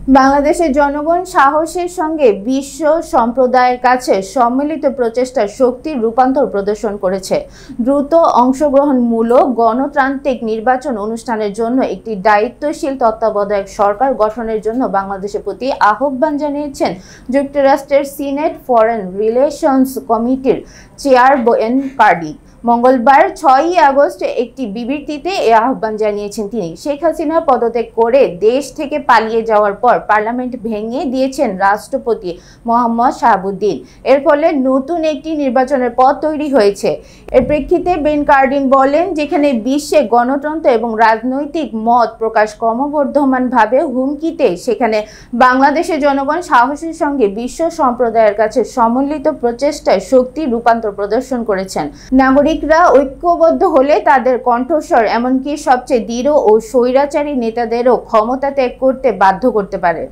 বাংলাদেশের জনগণ সাহসের সঙ্গে বিশ্ব সম্প্রদায়ের কাছে সম্মিলিত প্রচেষ্টার শক্তির রূপান্তর প্রদর্শন করেছে। দ্রুত অংশগ্রহণমূলক গণতান্ত্রিক নির্বাচন অনুষ্ঠানের জন্য একটি দায়িত্বশীল তত্ত্বাবধায়ক সরকার গঠনের জন্য বাংলাদেশের প্রতি আহ্বান জানিয়েছেন যুক্তরাষ্ট্রের সিনেট ফরেন রিলেশনস কমিটির চেয়ার বেন কার্ডিন। মঙ্গলবার 6ই আগস্ট একটি বিবৃতিতে এ আহ্বান জানিয়েছেন তিনি। শেখ হাসিনা পদত্যাগ করে দেশ থেকে পালিয়ে যাওয়ার পর পার্লামেন্ট ভেঙে দিয়েছেন রাষ্ট্রপতি মোহাম্মদ শাহাবুদ্দিন। এর ফলে নতুন একটি নির্বাচনের পথ তৈরি হয়েছে। এর প্রেক্ষিতে বেন কার্ডিন বলেন, যেখানে বিশ্বে গণতন্ত্র এবং রাজনৈতিক মত প্রকাশ ক্রমবর্ধমানভাবে হুমকিতে, সেখানে বাংলাদেশের জনগণ সাহসের সঙ্গে বিশ্ব সম্প্রদায়ের কাছে সম্মিলিত প্রচেষ্টায় শক্তি রূপান্তর প্রদর্শন করেছেন। নাগরিকরা ঐক্যবদ্ধ হলে তাদের কণ্ঠস্বর এমনকি সবচেয়ে দৃঢ় ও স্বৈরাচারী নেতাদেরও ক্ষমতা ত্যাগ করতে বাধ্য করতে পারে।